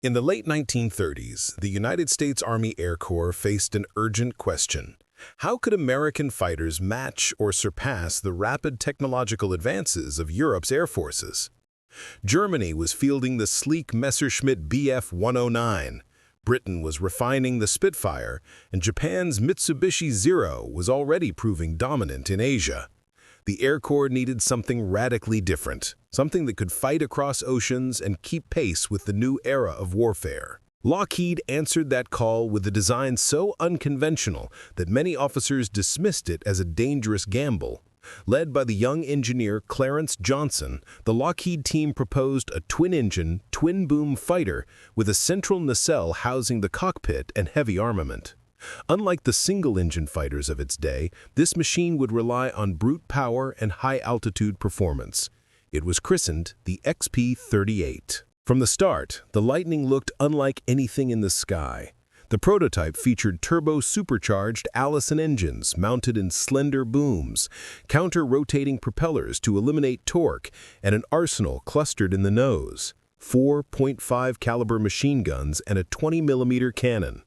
In the late 1930s, the United States Army Air Corps faced an urgent question. How could American fighters match or surpass the rapid technological advances of Europe's air forces? Germany was fielding the sleek Messerschmitt Bf-109. Britain was refining the Spitfire, and Japan's Mitsubishi Zero was already proving dominant in Asia. The Air Corps needed something radically different, something that could fight across oceans and keep pace with the new era of warfare. Lockheed answered that call with a design so unconventional that many officers dismissed it as a dangerous gamble. Led by the young engineer Clarence Johnson, the Lockheed team proposed a twin-engine, twin-boom fighter with a central nacelle housing the cockpit and heavy armament. Unlike the single-engine fighters of its day, this machine would rely on brute power and high-altitude performance. It was christened the XP-38. From the start, the Lightning looked unlike anything in the sky. The prototype featured turbo-supercharged Allison engines mounted in slender booms, counter-rotating propellers to eliminate torque, and an arsenal clustered in the nose, 4.5 caliber machine guns and a 20mm cannon.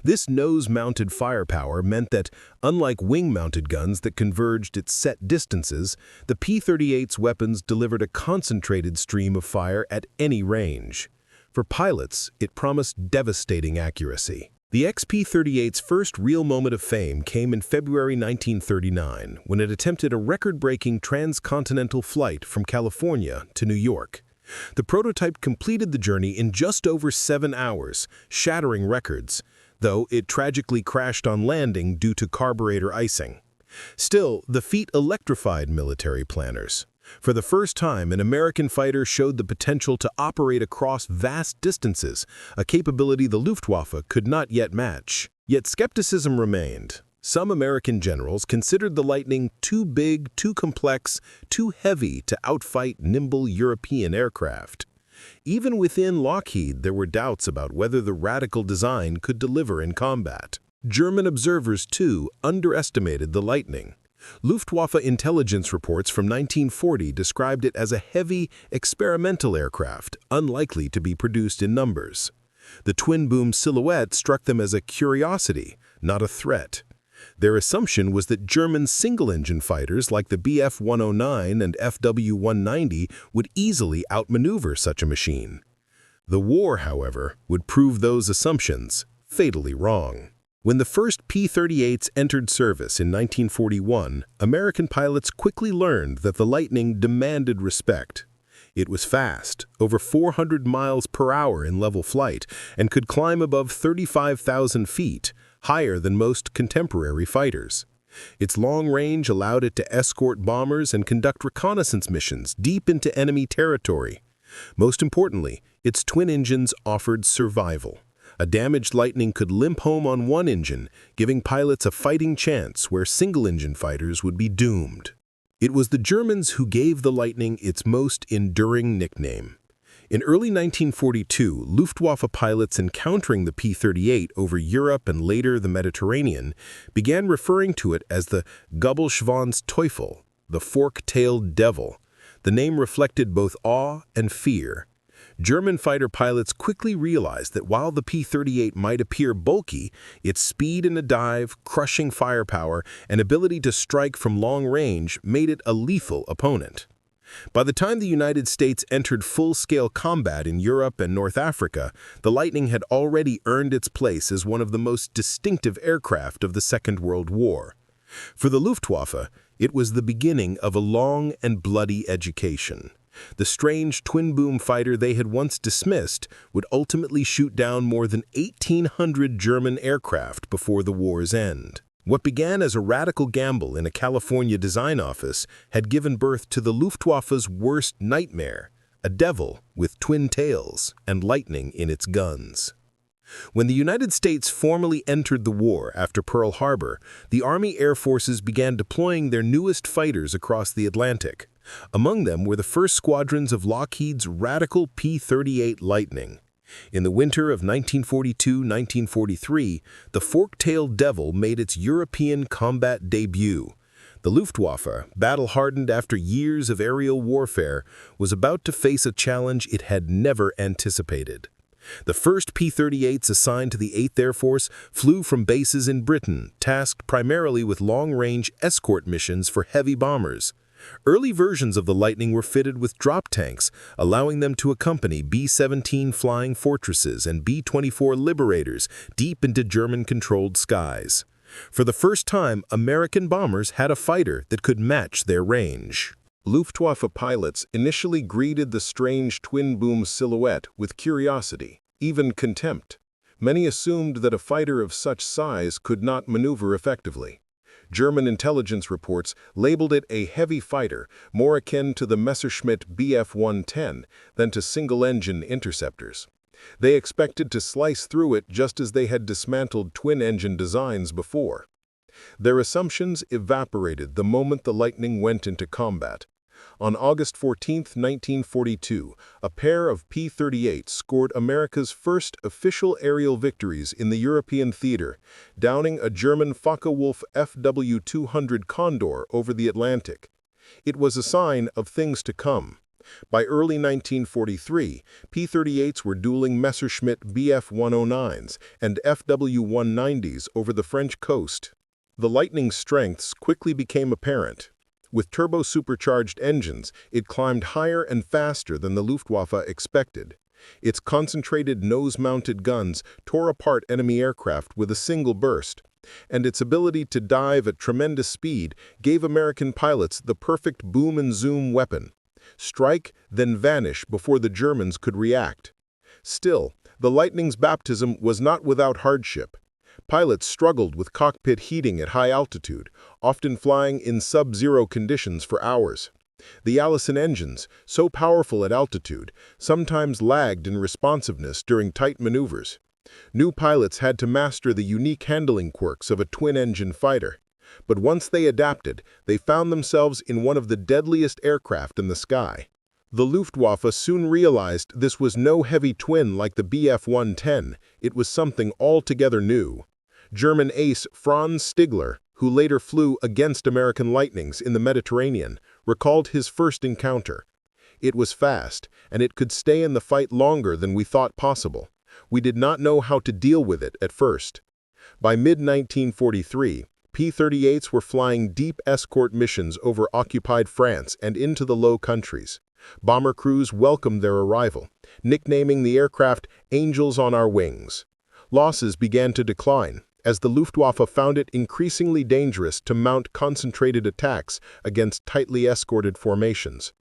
This nose-mounted firepower meant that, unlike wing-mounted guns that converged at set distances, the P-38's weapons delivered a concentrated stream of fire at any range. For pilots, it promised devastating accuracy. The XP-38's first real moment of fame came in February 1939, when it attempted a record-breaking transcontinental flight from California to New York. The prototype completed the journey in just over 7 hours, shattering records, though it tragically crashed on landing due to carburetor icing. Still, the feat electrified military planners. For the first time, an American fighter showed the potential to operate across vast distances, a capability the Luftwaffe could not yet match. Yet skepticism remained. Some American generals considered the Lightning too big, too complex, too heavy to outfight nimble European aircraft. Even within Lockheed, there were doubts about whether the radical design could deliver in combat. German observers, too, underestimated the Lightning. Luftwaffe intelligence reports from 1940 described it as a heavy, experimental aircraft, unlikely to be produced in numbers. The twin-boom silhouette struck them as a curiosity, not a threat. Their assumption was that German single-engine fighters like the Bf-109 and FW-190 would easily outmaneuver such a machine. The war, however, would prove those assumptions fatally wrong. When the first P-38s entered service in 1941, American pilots quickly learned that the Lightning demanded respect. It was fast, over 400 miles per hour in level flight, and could climb above 35,000 feet, higher than most contemporary fighters. Its long range allowed it to escort bombers and conduct reconnaissance missions deep into enemy territory. Most importantly, its twin engines offered survival. A damaged Lightning could limp home on one engine, giving pilots a fighting chance where single-engine fighters would be doomed. It was the Germans who gave the Lightning its most enduring nickname. In early 1942, Luftwaffe pilots encountering the P-38 over Europe and later the Mediterranean began referring to it as the Gabelschwanz Teufel, the fork-tailed devil. The name reflected both awe and fear. German fighter pilots quickly realized that while the P-38 might appear bulky, its speed in a dive, crushing firepower, and ability to strike from long range made it a lethal opponent. By the time the United States entered full-scale combat in Europe and North Africa, the Lightning had already earned its place as one of the most distinctive aircraft of the Second World War. For the Luftwaffe, it was the beginning of a long and bloody education. The strange twin-boom fighter they had once dismissed would ultimately shoot down more than 1,800 German aircraft before the war's end. What began as a radical gamble in a California design office had given birth to the Luftwaffe's worst nightmare, a devil with twin tails and lightning in its guns. When the United States formally entered the war after Pearl Harbor, the Army Air Forces began deploying their newest fighters across the Atlantic. Among them were the first squadrons of Lockheed's radical P-38 Lightning. In the winter of 1942-1943, the fork-tailed devil made its European combat debut. The Luftwaffe, battle-hardened after years of aerial warfare, was about to face a challenge it had never anticipated. The first P-38s assigned to the 8th Air Force flew from bases in Britain, tasked primarily with long-range escort missions for heavy bombers. Early versions of the Lightning were fitted with drop tanks, allowing them to accompany B-17 Flying Fortresses and B-24 Liberators deep into German-controlled skies. For the first time, American bombers had a fighter that could match their range. Luftwaffe pilots initially greeted the strange twin-boom silhouette with curiosity, even contempt. Many assumed that a fighter of such size could not maneuver effectively. German intelligence reports labeled it a heavy fighter, more akin to the Messerschmitt Bf-110 than to single-engine interceptors. They expected to slice through it just as they had dismantled twin-engine designs before. Their assumptions evaporated the moment the Lightning went into combat. On August 14, 1942, a pair of P-38s scored America's first official aerial victories in the European theater, downing a German Focke-Wulf FW-200 Condor over the Atlantic. It was a sign of things to come. By early 1943, P-38s were dueling Messerschmitt Bf-109s and FW-190s over the French coast. The Lightning's strengths quickly became apparent. With turbo-supercharged engines, it climbed higher and faster than the Luftwaffe expected. Its concentrated nose-mounted guns tore apart enemy aircraft with a single burst, and its ability to dive at tremendous speed gave American pilots the perfect boom-and-zoom weapon. Strike, then vanish before the Germans could react. Still, the Lightning's baptism was not without hardship. Pilots struggled with cockpit heating at high altitude, often flying in sub-zero conditions for hours. The Allison engines, so powerful at altitude, sometimes lagged in responsiveness during tight maneuvers. New pilots had to master the unique handling quirks of a twin-engine fighter. But once they adapted, they found themselves in one of the deadliest aircraft in the sky. The Luftwaffe soon realized this was no heavy twin like the Bf-110, it was something altogether new. German ace Franz Stigler, who later flew against American Lightnings in the Mediterranean, recalled his first encounter. It was fast, and it could stay in the fight longer than we thought possible. We did not know how to deal with it at first. By mid-1943, P-38s were flying deep escort missions over occupied France and into the Low Countries. Bomber crews welcomed their arrival, nicknaming the aircraft "Angels on Our Wings." Losses began to decline, as the Luftwaffe found it increasingly dangerous to mount concentrated attacks against tightly escorted formations.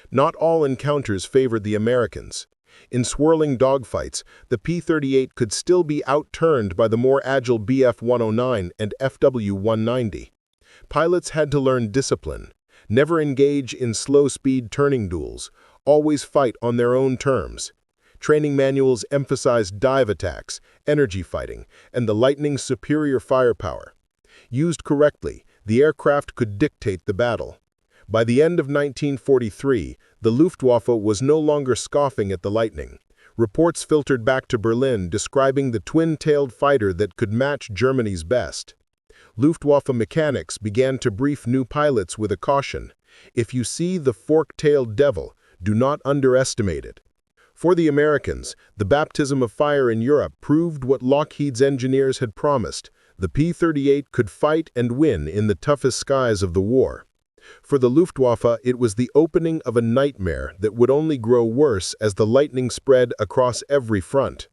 Not all encounters favored the Americans. In swirling dogfights, the P-38 could still be outturned by the more agile Bf-109 and FW-190. Pilots had to learn discipline, never engage in slow-speed turning duels, always fight on their own terms. Training manuals emphasized dive attacks, energy fighting, and the Lightning's superior firepower. Used correctly, the aircraft could dictate the battle. By the end of 1943, the Luftwaffe was no longer scoffing at the Lightning. Reports filtered back to Berlin describing the twin-tailed fighter that could match Germany's best. Luftwaffe mechanics began to brief new pilots with a caution: if you see the fork-tailed devil, do not underestimate it. For the Americans, the baptism of fire in Europe proved what Lockheed's engineers had promised: the P-38 could fight and win in the toughest skies of the war. For the Luftwaffe, it was the opening of a nightmare that would only grow worse as the Lightning spread across every front.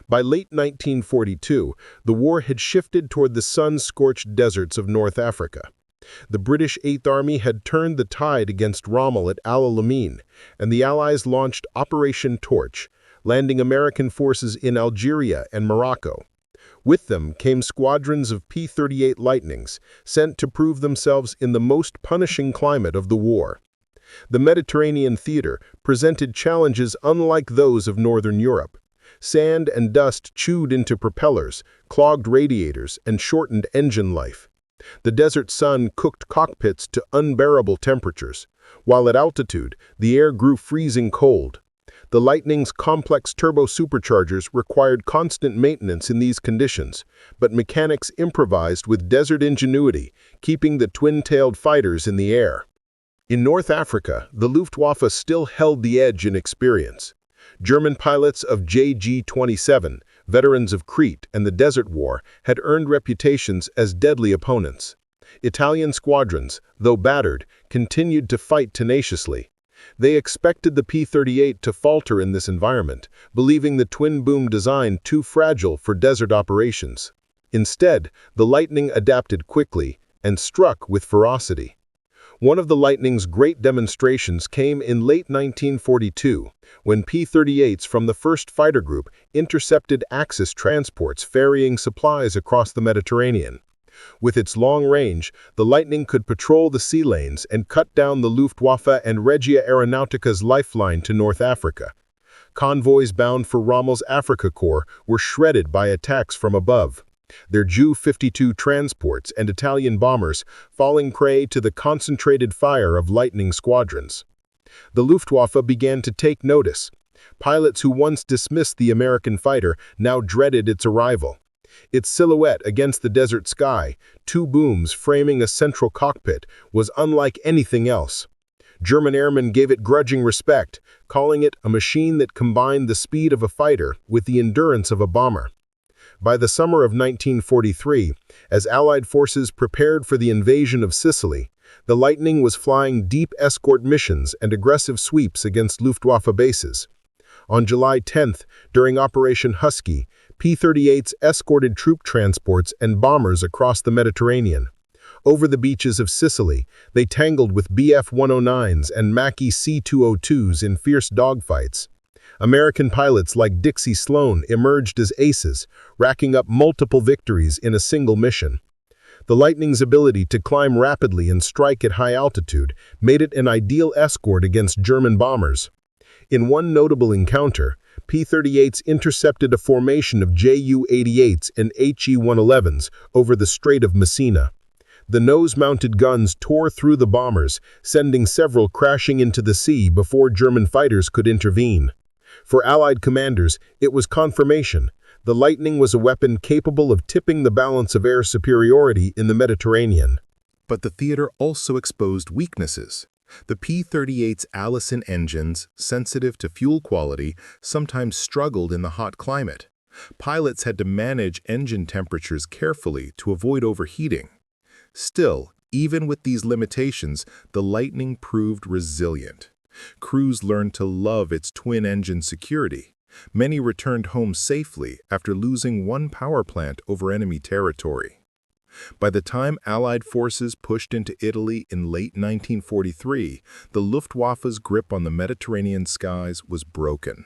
By late 1942, the war had shifted toward the sun-scorched deserts of North Africa. The British Eighth Army had turned the tide against Rommel at Al Alamein, and the Allies launched Operation Torch, landing American forces in Algeria and Morocco. With them came squadrons of P-38 Lightnings, sent to prove themselves in the most punishing climate of the war. The Mediterranean theater presented challenges unlike those of Northern Europe. Sand and dust chewed into propellers, clogged radiators, and shortened engine life. The desert sun cooked cockpits to unbearable temperatures, while at altitude, the air grew freezing cold. The Lightning's complex turbo-superchargers required constant maintenance in these conditions, but mechanics improvised with desert ingenuity, keeping the twin-tailed fighters in the air. In North Africa, the Luftwaffe still held the edge in experience. German pilots of JG-27, veterans of Crete and the Desert War, had earned reputations as deadly opponents. Italian squadrons, though battered, continued to fight tenaciously. They expected the P-38 to falter in this environment, believing the twin-boom design too fragile for desert operations. Instead, the Lightning adapted quickly and struck with ferocity. One of the Lightning's great demonstrations came in late 1942, when P-38s from the 1st Fighter Group intercepted Axis transports ferrying supplies across the Mediterranean. With its long range, the Lightning could patrol the sea lanes and cut down the Luftwaffe and Regia Aeronautica's lifeline to North Africa. Convoys bound for Rommel's Africa Corps were shredded by attacks from above, their Ju-52 transports and Italian bombers falling prey to the concentrated fire of Lightning squadrons. The Luftwaffe began to take notice. Pilots who once dismissed the American fighter now dreaded its arrival. Its silhouette against the desert sky, two booms framing a central cockpit, was unlike anything else. German airmen gave it grudging respect, calling it a machine that combined the speed of a fighter with the endurance of a bomber. By the summer of 1943, as Allied forces prepared for the invasion of Sicily, the Lightning was flying deep escort missions and aggressive sweeps against Luftwaffe bases. On July 10th, during Operation Husky, P-38s escorted troop transports and bombers across the Mediterranean. Over the beaches of Sicily, they tangled with Bf-109s and Macchi C-202s in fierce dogfights. American pilots like Dixie Sloan emerged as aces, racking up multiple victories in a single mission. The Lightning's ability to climb rapidly and strike at high altitude made it an ideal escort against German bombers. In one notable encounter, P-38s intercepted a formation of Ju-88s and He-111s over the Strait of Messina. The nose-mounted guns tore through the bombers, sending several crashing into the sea before German fighters could intervene. For Allied commanders, it was confirmation. The Lightning was a weapon capable of tipping the balance of air superiority in the Mediterranean. But the theater also exposed weaknesses. The P-38's Allison engines, sensitive to fuel quality, sometimes struggled in the hot climate. Pilots had to manage engine temperatures carefully to avoid overheating. Still, even with these limitations, the Lightning proved resilient. Crews learned to love its twin-engine security. Many returned home safely after losing one power plant over enemy territory. By the time Allied forces pushed into Italy in late 1943, the Luftwaffe's grip on the Mediterranean skies was broken.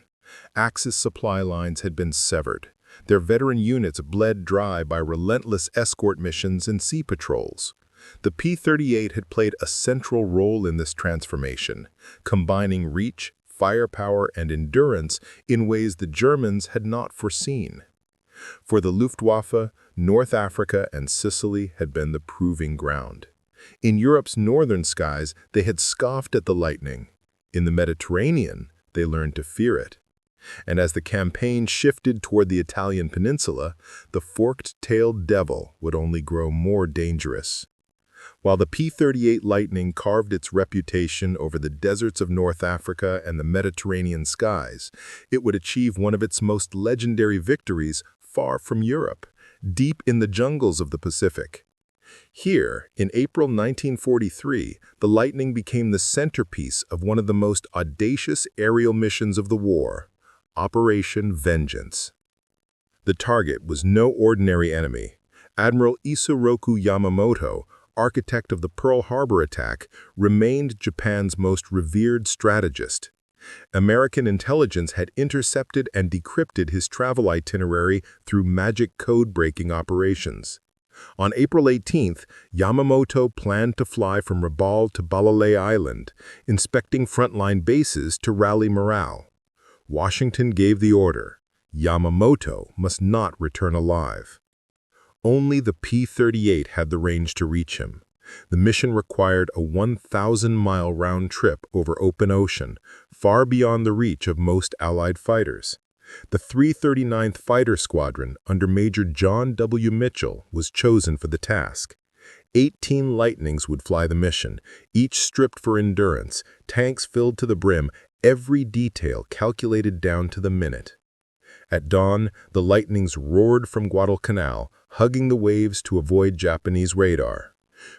Axis supply lines had been severed. Their veteran units bled dry by relentless escort missions and sea patrols. The P-38 had played a central role in this transformation, combining reach, firepower, and endurance in ways the Germans had not foreseen. For the Luftwaffe, North Africa and Sicily had been the proving ground. In Europe's northern skies, they had scoffed at the Lightning. In the Mediterranean, they learned to fear it. And as the campaign shifted toward the Italian peninsula, the forked-tailed devil would only grow more dangerous. While the P-38 Lightning carved its reputation over the deserts of North Africa and the Mediterranean skies, it would achieve one of its most legendary victories far from Europe, deep in the jungles of the Pacific. Here, in April 1943, the Lightning became the centerpiece of one of the most audacious aerial missions of the war, Operation Vengeance. The target was no ordinary enemy. Admiral Isoroku Yamamoto, architect of the Pearl Harbor attack, remained Japan's most revered strategist. American intelligence had intercepted and decrypted his travel itinerary through magic code-breaking operations. On April 18th, Yamamoto planned to fly from Rabaul to Balalay Island, inspecting frontline bases to rally morale. Washington gave the order: Yamamoto must not return alive. Only the P-38 had the range to reach him. The mission required a 1,000-mile round trip over open ocean, far beyond the reach of most Allied fighters. The 339th Fighter Squadron, under Major John W. Mitchell, was chosen for the task. 18 Lightnings would fly the mission, each stripped for endurance, tanks filled to the brim, every detail calculated down to the minute. At dawn, the Lightnings roared from Guadalcanal, hugging the waves to avoid Japanese radar.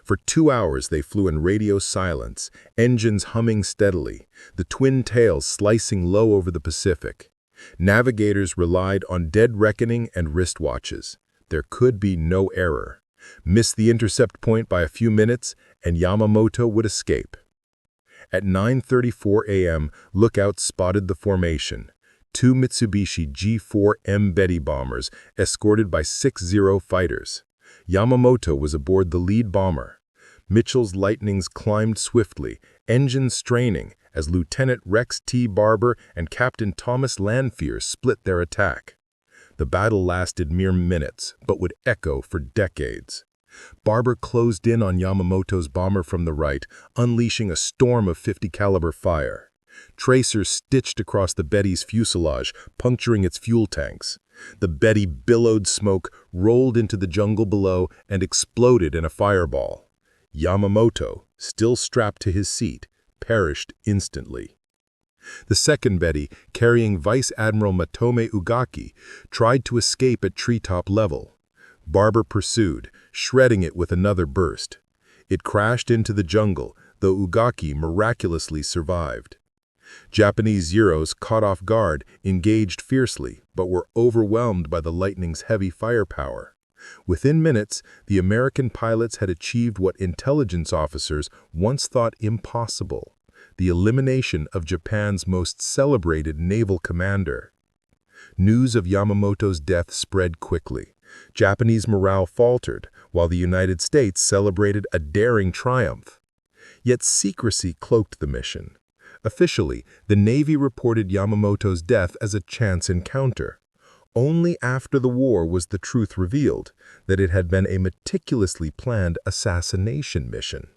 For 2 hours they flew in radio silence, engines humming steadily, the twin tails slicing low over the Pacific. Navigators relied on dead reckoning and wristwatches. There could be no error. Miss the intercept point by a few minutes, and Yamamoto would escape. At 9:34 a.m., lookouts spotted the formation. 2 Mitsubishi G4M Betty bombers, escorted by 60 fighters. Yamamoto was aboard the lead bomber. Mitchell's Lightnings climbed swiftly, engines straining, as Lieutenant Rex T. Barber and Captain Thomas Lanphier split their attack. The battle lasted mere minutes, but would echo for decades. Barber closed in on Yamamoto's bomber from the right, unleashing a storm of .50 caliber fire. Tracers stitched across the Betty's fuselage, puncturing its fuel tanks. The Betty billowed smoke, rolled into the jungle below, and exploded in a fireball. Yamamoto, still strapped to his seat, perished instantly. The second Betty, carrying Vice Admiral Matome Ugaki, tried to escape at treetop level. Barber pursued, shredding it with another burst. It crashed into the jungle, though Ugaki miraculously survived. Japanese Zeros, caught off guard, engaged fiercely, but were overwhelmed by the Lightning's heavy firepower. Within minutes, the American pilots had achieved what intelligence officers once thought impossible: the elimination of Japan's most celebrated naval commander. News of Yamamoto's death spread quickly. Japanese morale faltered, while the United States celebrated a daring triumph. Yet secrecy cloaked the mission. Officially, the Navy reported Yamamoto's death as a chance encounter. Only after the war was the truth revealed that it had been a meticulously planned assassination mission.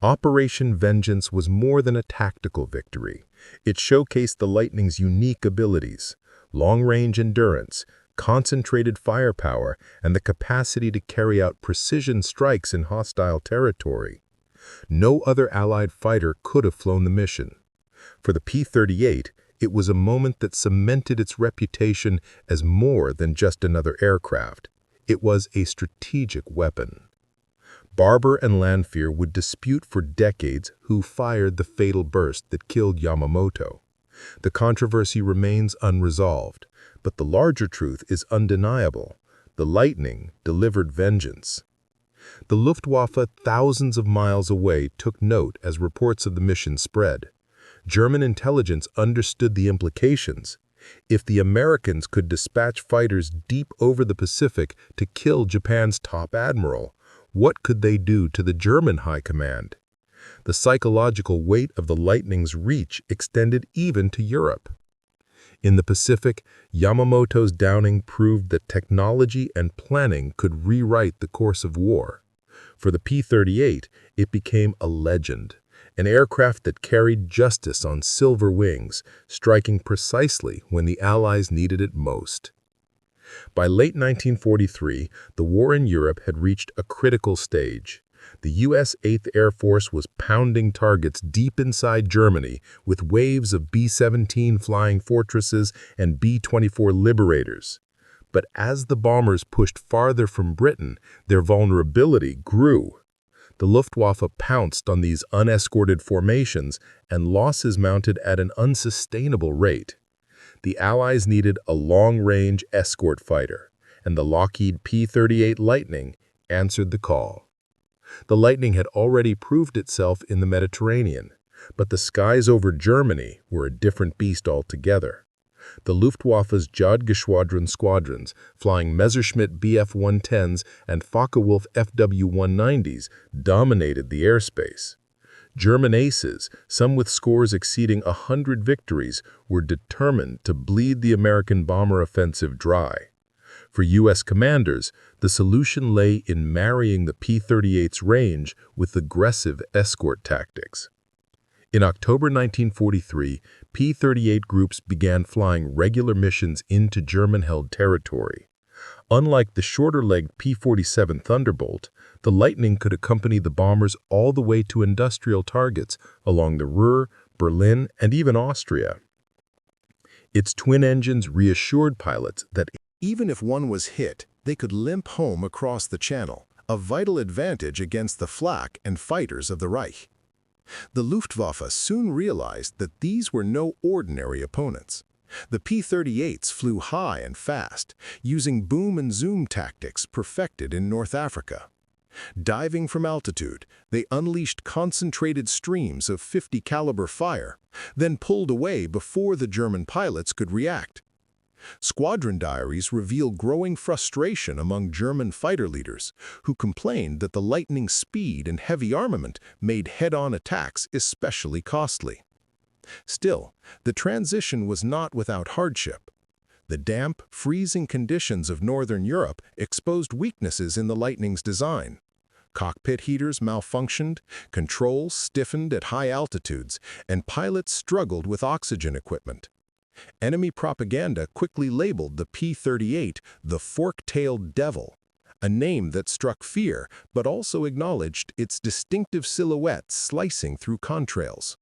Operation Vengeance was more than a tactical victory. It showcased the Lightning's unique abilities: long-range endurance, concentrated firepower, and the capacity to carry out precision strikes in hostile territory. No other Allied fighter could have flown the mission. For the P-38, it was a moment that cemented its reputation as more than just another aircraft. It was a strategic weapon. Barber and Lanphier would dispute for decades who fired the fatal burst that killed Yamamoto. The controversy remains unresolved, but the larger truth is undeniable: the Lightning delivered vengeance. The Luftwaffe, thousands of miles away, took note as reports of the mission spread. German intelligence understood the implications. If the Americans could dispatch fighters deep over the Pacific to kill Japan's top admiral, what could they do to the German high command? The psychological weight of the Lightning's reach extended even to Europe. In the Pacific, Yamamoto's downing proved that technology and planning could rewrite the course of war. For the P-38, it became a legend, an aircraft that carried justice on silver wings, striking precisely when the Allies needed it most. By late 1943, the war in Europe had reached a critical stage. The U.S. 8th Air Force was pounding targets deep inside Germany with waves of B-17 Flying Fortresses and B-24 Liberators. But as the bombers pushed farther from Britain, their vulnerability grew. The Luftwaffe pounced on these unescorted formations, and losses mounted at an unsustainable rate. The Allies needed a long-range escort fighter, and the Lockheed P-38 Lightning answered the call. The Lightning had already proved itself in the Mediterranean, but the skies over Germany were a different beast altogether. The Luftwaffe's Jagdgeschwadron squadrons, flying Messerschmitt Bf-110s and Focke-Wulf FW-190s, dominated the airspace. German aces, some with scores exceeding 100 victories, were determined to bleed the American bomber offensive dry. For U.S. commanders, the solution lay in marrying the P-38's range with aggressive escort tactics. In October 1943, P-38 groups began flying regular missions into German-held territory. Unlike the shorter-legged P-47 Thunderbolt, the Lightning could accompany the bombers all the way to industrial targets along the Ruhr, Berlin, and even Austria. Its twin engines reassured pilots that even if one was hit, they could limp home across the channel, a vital advantage against the flak and fighters of the Reich. The Luftwaffe soon realized that these were no ordinary opponents. The P-38s flew high and fast, using boom and zoom tactics perfected in North Africa. Diving from altitude, they unleashed concentrated streams of 50 caliber fire, then pulled away before the German pilots could react. Squadron diaries reveal growing frustration among German fighter leaders, who complained that the Lightning's speed and heavy armament made head-on attacks especially costly. Still, the transition was not without hardship. The damp, freezing conditions of Northern Europe exposed weaknesses in the Lightning's design. Cockpit heaters malfunctioned, controls stiffened at high altitudes, and pilots struggled with oxygen equipment. Enemy propaganda quickly labeled the P-38 the fork-tailed devil, a name that struck fear but also acknowledged its distinctive silhouette slicing through contrails.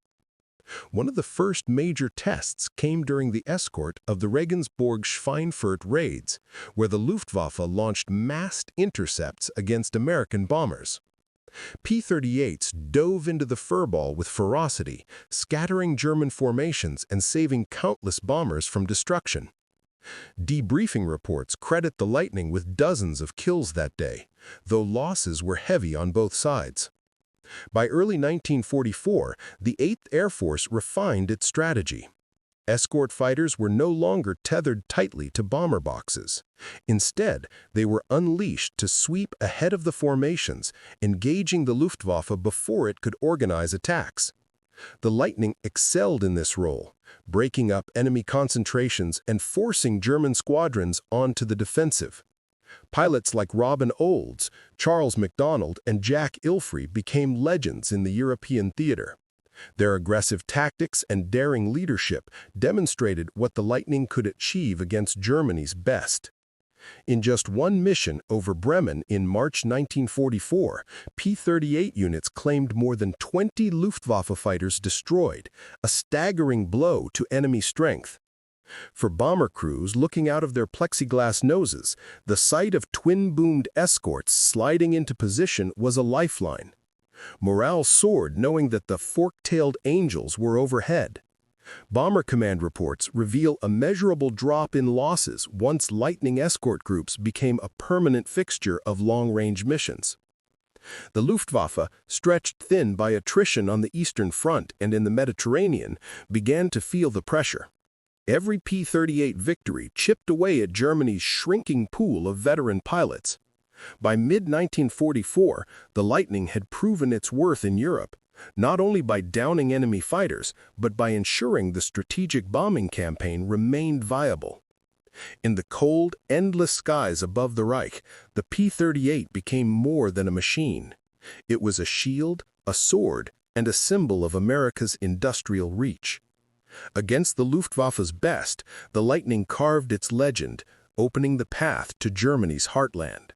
One of the first major tests came during the escort of the Regensburg-Schweinfurt raids, where the Luftwaffe launched massed intercepts against American bombers. P-38s dove into the furball with ferocity, scattering German formations and saving countless bombers from destruction. Debriefing reports credit the Lightning with dozens of kills that day, though losses were heavy on both sides. By early 1944, the 8th Air Force refined its strategy. Escort fighters were no longer tethered tightly to bomber boxes. Instead, they were unleashed to sweep ahead of the formations, engaging the Luftwaffe before it could organize attacks. The Lightning excelled in this role, breaking up enemy concentrations and forcing German squadrons onto the defensive. Pilots like Robin Olds, Charles MacDonald, and Jack Ilfrey became legends in the European theater. Their aggressive tactics and daring leadership demonstrated what the Lightning could achieve against Germany's best. In just one mission over Bremen in March 1944, P-38 units claimed more than 20 Luftwaffe fighters destroyed, a staggering blow to enemy strength. For bomber crews looking out of their plexiglass noses, the sight of twin-boomed escorts sliding into position was a lifeline. Morale soared knowing that the fork-tailed angels were overhead. Bomber command reports reveal a measurable drop in losses once Lightning escort groups became a permanent fixture of long-range missions. The Luftwaffe, stretched thin by attrition on the Eastern Front and in the Mediterranean, began to feel the pressure. Every P-38 victory chipped away at Germany's shrinking pool of veteran pilots. By mid-1944, the Lightning had proven its worth in Europe, not only by downing enemy fighters, but by ensuring the strategic bombing campaign remained viable. In the cold, endless skies above the Reich, the P-38 became more than a machine. It was a shield, a sword, and a symbol of America's industrial reach. Against the Luftwaffe's best, the Lightning carved its legend, opening the path to Germany's heartland.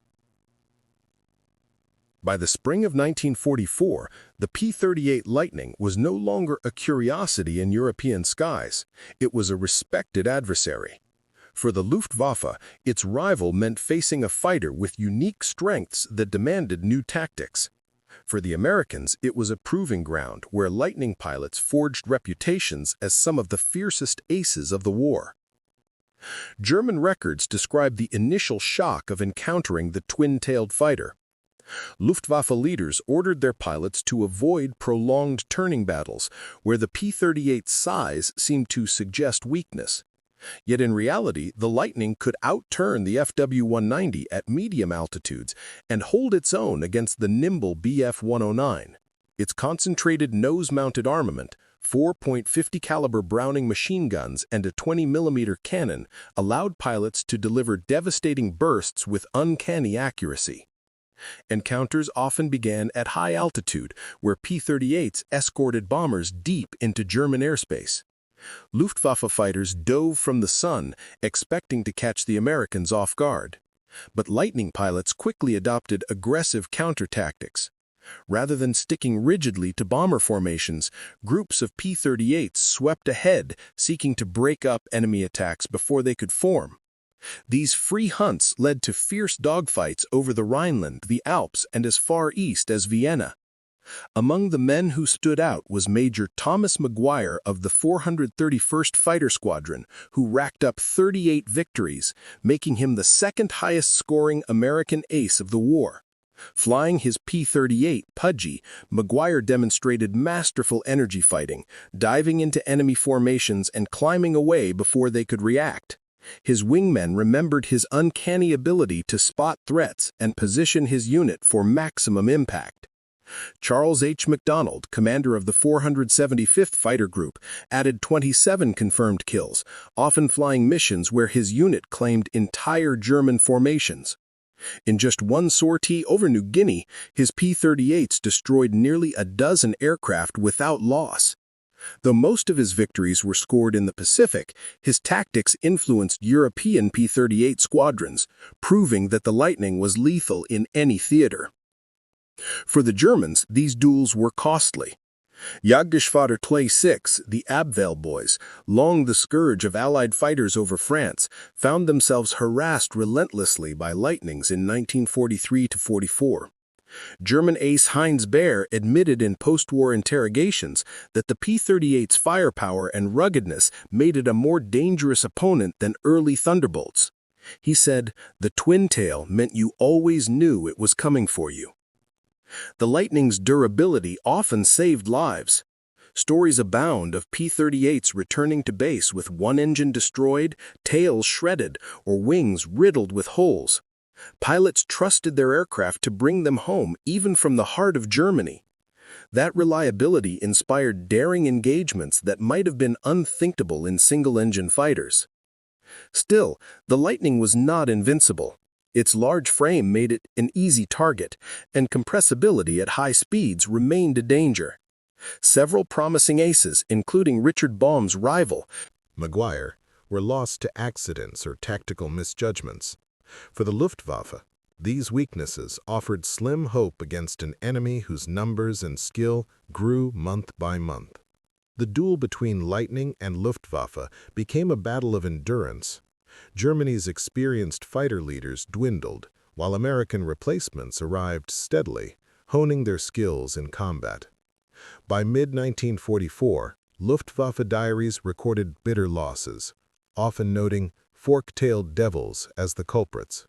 By the spring of 1944, the P-38 Lightning was no longer a curiosity in European skies. It was a respected adversary. For the Luftwaffe, its rival meant facing a fighter with unique strengths that demanded new tactics. For the Americans, it was a proving ground where Lightning pilots forged reputations as some of the fiercest aces of the war. German records describe the initial shock of encountering the twin-tailed fighter. Luftwaffe leaders ordered their pilots to avoid prolonged turning battles, where the P-38's size seemed to suggest weakness. Yet in reality, the Lightning could outturn the FW-190 at medium altitudes and hold its own against the nimble Bf-109. Its concentrated nose-mounted armament, 4.50 caliber Browning machine guns, and a 20mm cannon allowed pilots to deliver devastating bursts with uncanny accuracy. Encounters often began at high altitude, where P-38s escorted bombers deep into German airspace. Luftwaffe fighters dove from the sun, expecting to catch the Americans off guard. But Lightning pilots quickly adopted aggressive counter-tactics. Rather than sticking rigidly to bomber formations, groups of P-38s swept ahead, seeking to break up enemy attacks before they could form. These free hunts led to fierce dogfights over the Rhineland, the Alps, and as far east as Vienna. Among the men who stood out was Major Thomas McGuire of the 431st Fighter Squadron, who racked up 38 victories, making him the second highest-scoring American ace of the war. Flying his P-38 Pudgy, McGuire demonstrated masterful energy fighting, diving into enemy formations and climbing away before they could react. His wingmen remembered his uncanny ability to spot threats and position his unit for maximum impact. Charles MacDonald, commander of the 475th Fighter Group, added 27 confirmed kills, often flying missions where his unit claimed entire German formations. In just one sortie over New Guinea, his P-38s destroyed nearly a dozen aircraft without loss. Though most of his victories were scored in the Pacific, his tactics influenced European P-38 squadrons, proving that the Lightning was lethal in any theater. For the Germans, these duels were costly. Jagdgeschwader 26, the Abwehr boys, long the scourge of Allied fighters over France, found themselves harassed relentlessly by Lightnings in 1943–44. German ace Heinz Baer admitted in post-war interrogations that the P-38's firepower and ruggedness made it a more dangerous opponent than early Thunderbolts. He said, "The twin tail meant you always knew it was coming for you." The Lightning's durability often saved lives. Stories abound of P-38s returning to base with one engine destroyed, tails shredded, or wings riddled with holes. Pilots trusted their aircraft to bring them home even from the heart of Germany. That reliability inspired daring engagements that might have been unthinkable in single-engine fighters. Still, the Lightning was not invincible. Its large frame made it an easy target, and compressibility at high speeds remained a danger. Several promising aces, including Richard Bong's rival, McGuire, were lost to accidents or tactical misjudgments. For the Luftwaffe, these weaknesses offered slim hope against an enemy whose numbers and skill grew month by month. The duel between Lightning and Luftwaffe became a battle of endurance. Germany's experienced fighter leaders dwindled, while American replacements arrived steadily, honing their skills in combat. By mid-1944, Luftwaffe diaries recorded bitter losses, often noting fork-tailed devils as the culprits.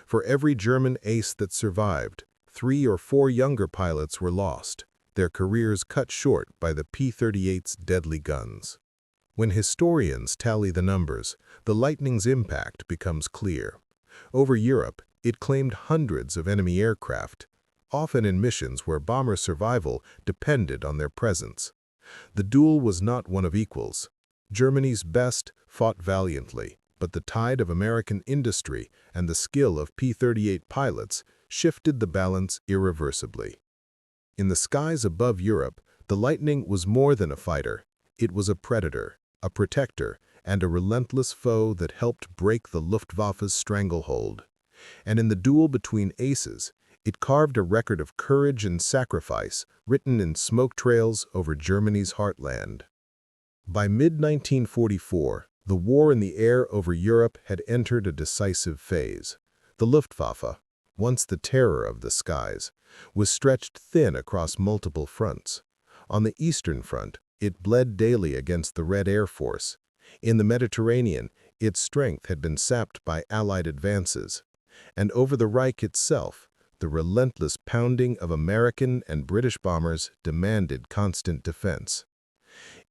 For every German ace that survived, 3 or 4 younger pilots were lost, their careers cut short by the P-38's deadly guns. When historians tally the numbers, the Lightning's impact becomes clear. Over Europe, it claimed hundreds of enemy aircraft, often in missions where bomber survival depended on their presence. The duel was not one of equals. Germany's best fought valiantly, but the tide of American industry and the skill of P-38 pilots shifted the balance irreversibly. In the skies above Europe, the Lightning was more than a fighter. It was a predator, a protector, and a relentless foe that helped break the Luftwaffe's stranglehold. And in the duel between aces, it carved a record of courage and sacrifice written in smoke trails over Germany's heartland. By mid-1944, the war in the air over Europe had entered a decisive phase. The Luftwaffe, once the terror of the skies, was stretched thin across multiple fronts. On the Eastern Front, it bled daily against the Red Air Force. In the Mediterranean, its strength had been sapped by Allied advances. And over the Reich itself, the relentless pounding of American and British bombers demanded constant defense.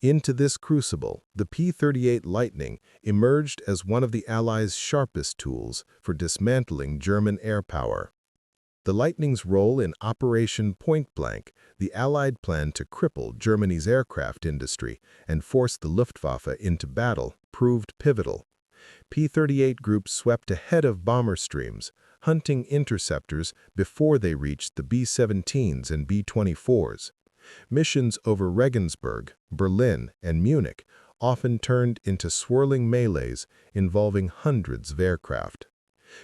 Into this crucible, the P-38 Lightning emerged as one of the Allies' sharpest tools for dismantling German air power. The Lightning's role in Operation Point Blank, the Allied plan to cripple Germany's aircraft industry and force the Luftwaffe into battle, proved pivotal. P-38 groups swept ahead of bomber streams, hunting interceptors before they reached the B-17s and B-24s. Missions over Regensburg, Berlin, and Munich often turned into swirling melees involving hundreds of aircraft.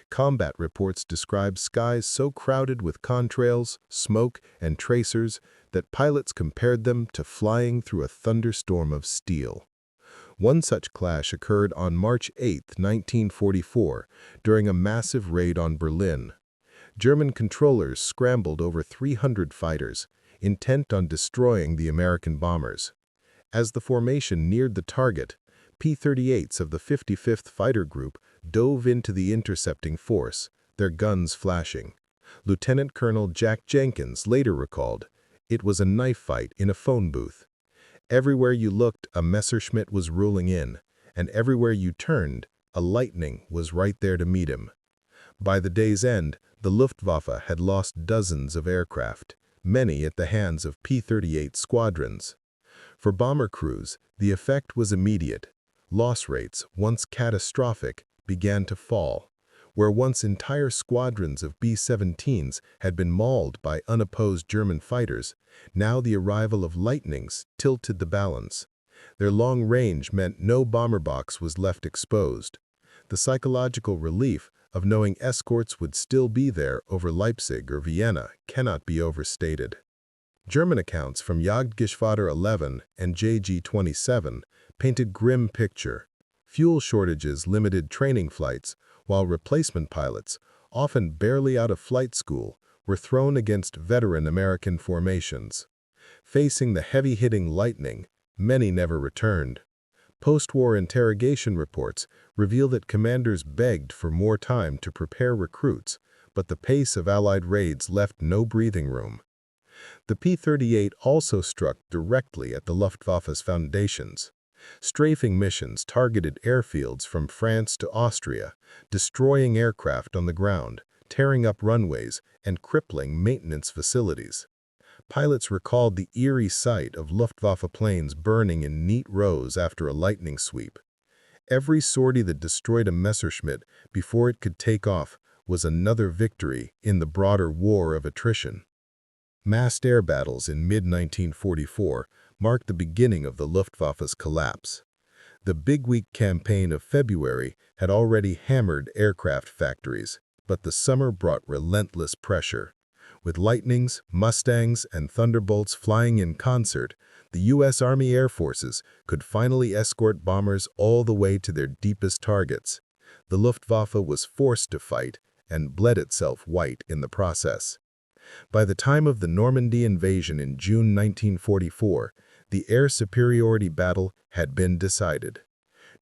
Combat reports describe skies so crowded with contrails, smoke, and tracers that pilots compared them to flying through a thunderstorm of steel. One such clash occurred on March 8, 1944, during a massive raid on Berlin. German controllers scrambled over 300 fighters, intent on destroying the American bombers. As the formation neared the target, P-38s of the 55th Fighter Group dove into the intercepting force, their guns flashing. Lieutenant Colonel Jack Jenkins later recalled, "It was a knife fight in a phone booth. Everywhere you looked, a Messerschmitt was rolling in, and everywhere you turned, a Lightning was right there to meet him." By the day's end, the Luftwaffe had lost dozens of aircraft, many at the hands of P-38 squadrons. For bomber crews, the effect was immediate. Loss rates, once catastrophic, began to fall. Where once entire squadrons of B-17s had been mauled by unopposed German fighters, now the arrival of Lightnings tilted the balance. Their long range meant no bomber box was left exposed. The psychological relief of knowing escorts would still be there over Leipzig or Vienna cannot be overstated. German accounts from Jagdgeschwader 11 and JG-27 paint a grim picture. Fuel shortages limited training flights, while replacement pilots, often barely out of flight school, were thrown against veteran American formations. Facing the heavy-hitting Lightning, many never returned. Post-war interrogation reports reveal that commanders begged for more time to prepare recruits, but the pace of Allied raids left no breathing room. The P-38 also struck directly at the Luftwaffe's foundations. Strafing missions targeted airfields from France to Austria, destroying aircraft on the ground, tearing up runways, and crippling maintenance facilities. Pilots recalled the eerie sight of Luftwaffe planes burning in neat rows after a lightning sweep. Every sortie that destroyed a Messerschmitt before it could take off was another victory in the broader war of attrition. Massed air battles in mid-1944 marked the beginning of the Luftwaffe's collapse. The Big Week campaign of February had already hammered aircraft factories, but the summer brought relentless pressure. With Lightnings, Mustangs, and Thunderbolts flying in concert, the U.S. Army Air Forces could finally escort bombers all the way to their deepest targets. The Luftwaffe was forced to fight and bled itself white in the process. By the time of the Normandy invasion in June 1944, the air superiority battle had been decided.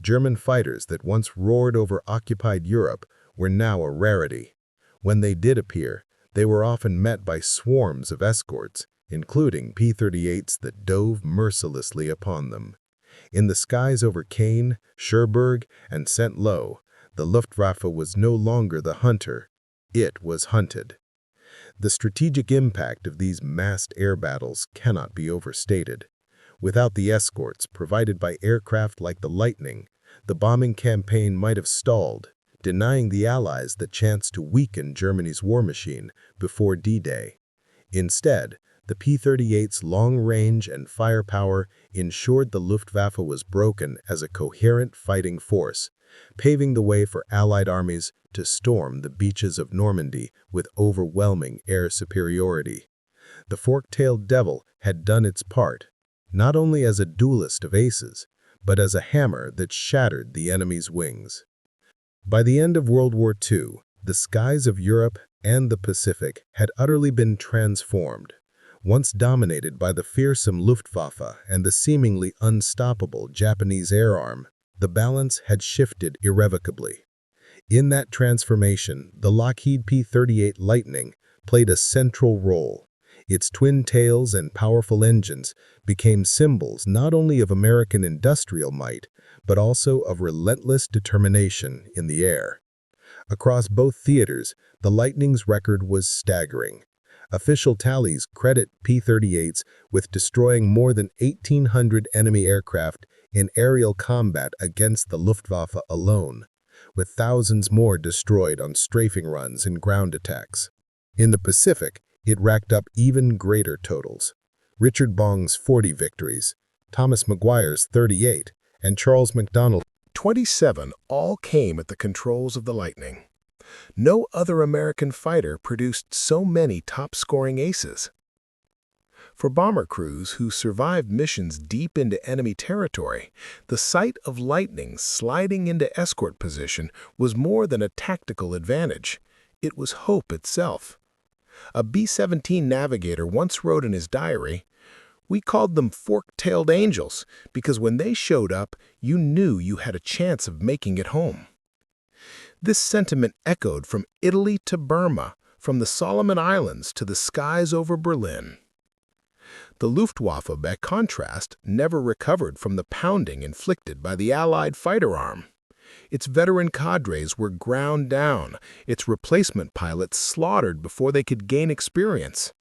German fighters that once roared over occupied Europe were now a rarity. When they did appear, they were often met by swarms of escorts, including P-38s that dove mercilessly upon them. In the skies over Caen, Cherbourg, and Saint-Lô, the Luftwaffe was no longer the hunter. It was hunted. The strategic impact of these massed air battles cannot be overstated. Without the escorts provided by aircraft like the Lightning, the bombing campaign might have stalled, denying the Allies the chance to weaken Germany's war machine before D-Day. Instead, the P-38's long range and firepower ensured the Luftwaffe was broken as a coherent fighting force, paving the way for Allied armies to storm the beaches of Normandy with overwhelming air superiority. The fork-tailed devil had done its part, not only as a duelist of aces, but as a hammer that shattered the enemy's wings. By the end of World War II, the skies of Europe and the Pacific had utterly been transformed. Once dominated by the fearsome Luftwaffe and the seemingly unstoppable Japanese air arm, the balance had shifted irrevocably. In that transformation, the Lockheed P-38 Lightning played a central role. Its twin tails and powerful engines became symbols not only of American industrial might, but also of relentless determination in the air. Across both theaters, the Lightning's record was staggering. Official tallies credit P-38s with destroying more than 1,800 enemy aircraft in aerial combat against the Luftwaffe alone, with thousands more destroyed on strafing runs and ground attacks. In the Pacific, it racked up even greater totals. Richard Bong's 40 victories, Thomas McGuire's 38, and Charles MacDonald's 27 all came at the controls of the Lightning. No other American fighter produced so many top-scoring aces. For bomber crews who survived missions deep into enemy territory, the sight of Lightnings sliding into escort position was more than a tactical advantage. It was hope itself. A B-17 navigator once wrote in his diary, "We called them fork-tailed angels because when they showed up, you knew you had a chance of making it home." This sentiment echoed from Italy to Burma, from the Solomon Islands to the skies over Berlin. The Luftwaffe, by contrast, never recovered from the pounding inflicted by the Allied fighter arm. Its veteran cadres were ground down, its replacement pilots slaughtered before they could gain experience.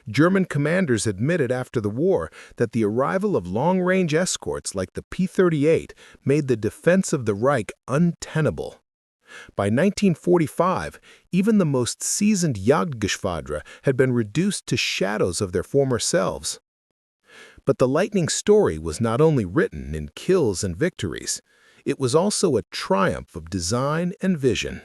German commanders admitted after the war that the arrival of long-range escorts like the P-38 made the defense of the Reich untenable. By 1945, even the most seasoned Jagdgeschwader had been reduced to shadows of their former selves. But the Lightning story was not only written in kills and victories, it was also a triumph of design and vision.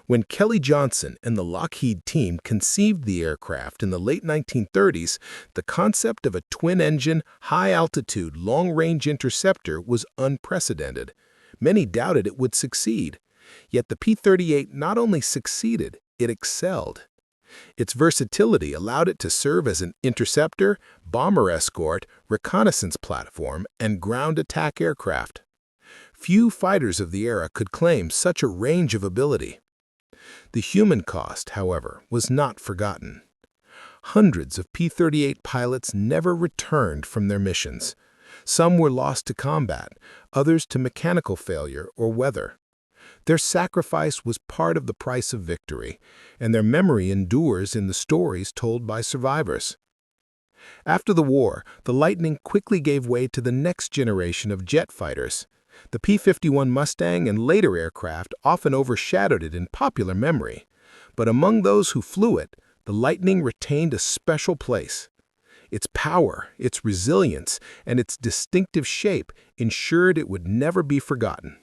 When Kelly Johnson and the Lockheed team conceived the aircraft in the late 1930s, the concept of a twin-engine, high-altitude, long-range interceptor was unprecedented. Many doubted it would succeed. Yet the P-38 not only succeeded, it excelled. Its versatility allowed it to serve as an interceptor, bomber escort, reconnaissance platform, and ground attack aircraft. Few fighters of the era could claim such a range of ability. The human cost, however, was not forgotten. Hundreds of P-38 pilots never returned from their missions. Some were lost to combat, others to mechanical failure or weather. Their sacrifice was part of the price of victory, and their memory endures in the stories told by survivors. After the war, the Lightning quickly gave way to the next generation of jet fighters. The P-51 Mustang and later aircraft often overshadowed it in popular memory, but among those who flew it, the Lightning retained a special place. Its power, its resilience, and its distinctive shape ensured it would never be forgotten.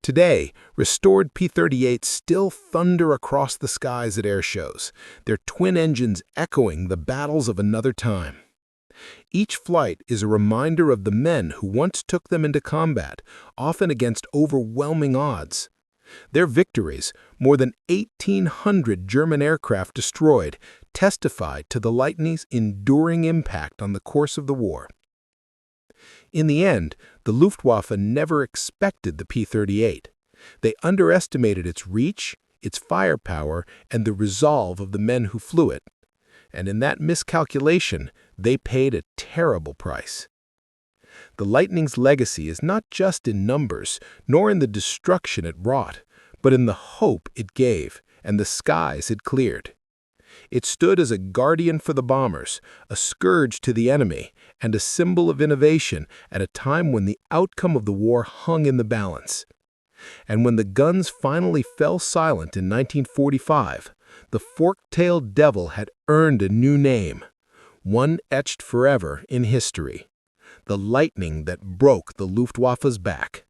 Today, restored P-38s still thunder across the skies at air shows, their twin engines echoing the battles of another time. Each flight is a reminder of the men who once took them into combat, often against overwhelming odds. Their victories, more than 1,800 German aircraft destroyed, testified to the Lightning's enduring impact on the course of the war. In the end, the Luftwaffe never expected the P-38. They underestimated its reach, its firepower, and the resolve of the men who flew it. And in that miscalculation, they paid a terrible price. The Lightning's legacy is not just in numbers, nor in the destruction it wrought, but in the hope it gave and the skies it cleared. It stood as a guardian for the bombers, a scourge to the enemy, and a symbol of innovation at a time when the outcome of the war hung in the balance. And when the guns finally fell silent in 1945, the fork-tailed devil had earned a new name, one etched forever in history: the Lightning that broke the Luftwaffe's back.